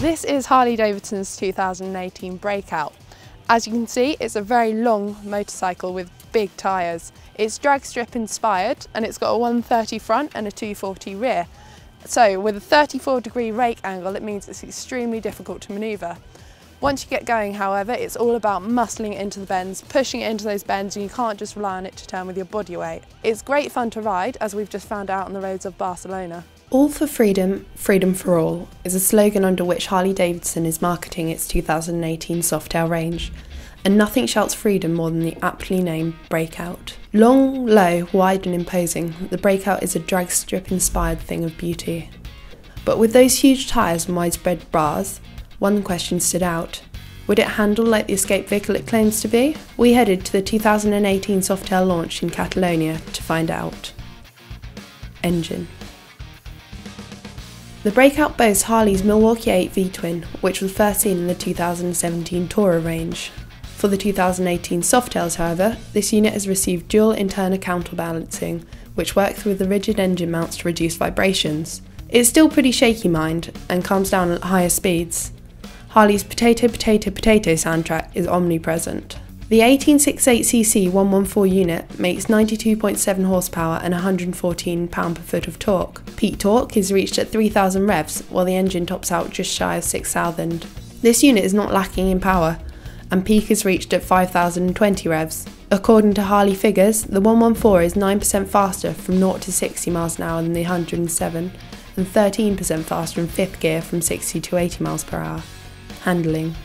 This is Harley-Davidson's 2018 Breakout. As you can see, it's a very long motorcycle with big tyres. It's drag strip inspired and it's got a 130 front and a 240 rear. So with a 34-degree rake angle, it means it's extremely difficult to manoeuvre. Once you get going, however, it's all about muscling it into the bends, pushing it into those bends, and you can't just rely on it to turn with your body weight. It's great fun to ride, as we've just found out on the roads of Barcelona. All for freedom, freedom for all is a slogan under which Harley-Davidson is marketing its 2018 softail range, and nothing shouts freedom more than the aptly named Breakout. Long, low, wide and imposing, the Breakout is a drag strip inspired thing of beauty. But with those huge tyres and widespread bars, one question stood out. Would it handle like the escape vehicle it claims to be? We headed to the 2018 softail launch in Catalonia to find out. Engine. The Breakout boasts Harley's Milwaukee 8 V-twin, which was first seen in the 2017 Tourer range. For the 2018 softails, however, this unit has received dual internal counterbalancing, which works with the rigid engine mounts to reduce vibrations. It's still pretty shaky, mind, and calms down at higher speeds. Harley's potato potato potato soundtrack is omnipresent. The 1868cc 114 unit makes 92.7 horsepower and 114 pound-per-foot of torque. Peak torque is reached at 3000 revs, while the engine tops out just shy of 6000. This unit is not lacking in power, and peak is reached at 5020 revs. According to Harley figures, the 114 is 9% faster from 0 to 60 miles an hour than the 107, and 13% faster in 5th gear from 60 to 80 miles per hour. Handling.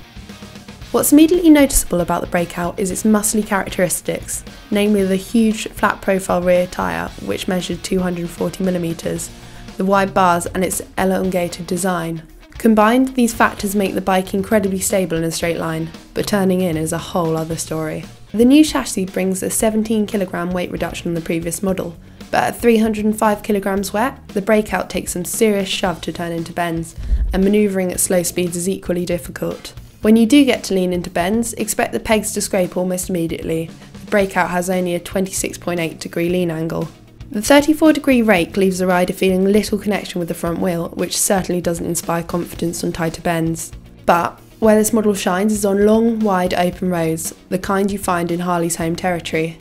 What's immediately noticeable about the Breakout is its muscly characteristics, namely the huge flat profile rear tyre, which measured 240mm, the wide bars and its elongated design. Combined, these factors make the bike incredibly stable in a straight line, but turning in is a whole other story. The new chassis brings a 17kg weight reduction on the previous model, but at 305kg wet, the Breakout takes some serious shove to turn into bends, and manoeuvring at slow speeds is equally difficult. When you do get to lean into bends, expect the pegs to scrape almost immediately. The Breakout has only a 26.8-degree lean angle. The 34-degree rake leaves the rider feeling little connection with the front wheel, which certainly doesn't inspire confidence on tighter bends. But where this model shines is on long, wide, open roads, the kind you find in Harley's home territory.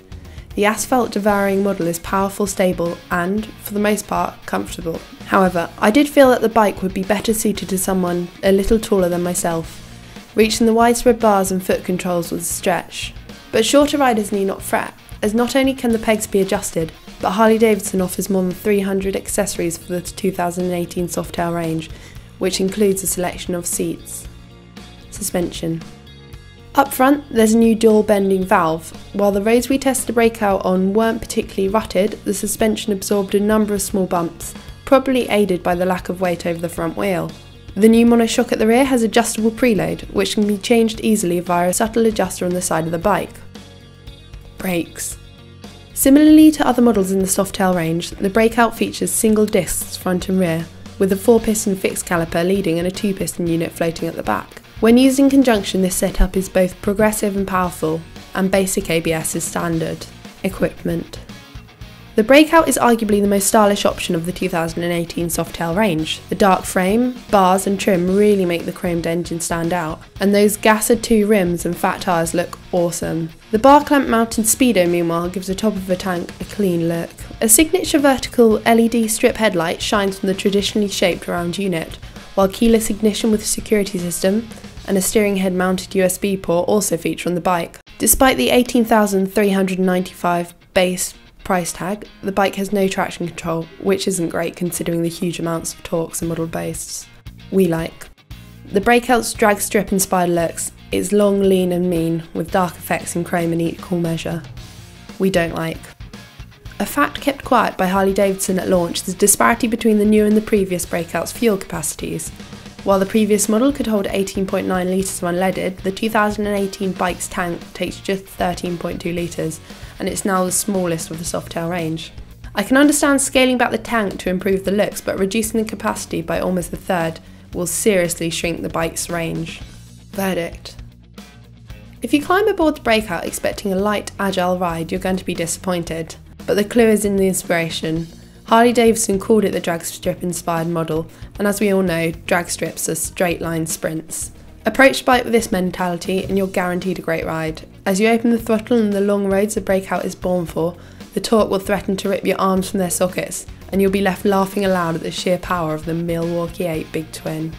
The asphalt-devouring model is powerful, stable and, for the most part, comfortable. However, I did feel that the bike would be better suited to someone a little taller than myself. Reaching the widespread bars and foot controls was a stretch. But shorter riders need not fret, as not only can the pegs be adjusted, but Harley-Davidson offers more than 300 accessories for the 2018 softail range, which includes a selection of seats. Suspension. Up front, there's a new dual bending valve. While the roads we tested the Breakout on weren't particularly rutted, the suspension absorbed a number of small bumps, probably aided by the lack of weight over the front wheel. The new monoshock at the rear has adjustable preload, which can be changed easily via a subtle adjuster on the side of the bike. Brakes. Similarly to other models in the softail range, the Breakout features single discs front and rear, with a 4-piston fixed caliper leading and a 2-piston unit floating at the back. When used in conjunction, this setup is both progressive and powerful, and basic ABS is standard. Equipment. The Breakout is arguably the most stylish option of the 2018 softail range. The dark frame, bars and trim really make the chromed engine stand out, and those Gasser 2 rims and fat tyres look awesome. The bar clamp mounted Speedo meanwhile gives the top of the tank a clean look. A signature vertical LED strip headlight shines from the traditionally shaped round unit, while keyless ignition with a security system and a steering head mounted USB port also feature on the bike. Despite the $18,395 base price tag, the bike has no traction control, which isn't great considering the huge amounts of torques the model boasts. We like. The Breakout's drag strip inspired looks is long, lean and mean, with dark effects in chrome in equal measure. We don't like. A fact kept quiet by Harley-Davidson at launch is the disparity between the new and the previous Breakout's fuel capacities. While the previous model could hold 18.9 litres when unleaded, the 2018 bike's tank takes just 13.2 litres, and it's now the smallest of the softail range. I can understand scaling back the tank to improve the looks, but reducing the capacity by almost a third will seriously shrink the bike's range. Verdict. If you climb aboard the Breakout expecting a light, agile ride, you're going to be disappointed. But the clue is in the inspiration. Harley-Davidson called it the drag strip inspired model, and as we all know, drag strips are straight line sprints. Approach the bike with this mentality and you're guaranteed a great ride. As you open the throttle and the long roads the Breakout is born for, the torque will threaten to rip your arms from their sockets, and you'll be left laughing aloud at the sheer power of the Milwaukee 8 Big Twin.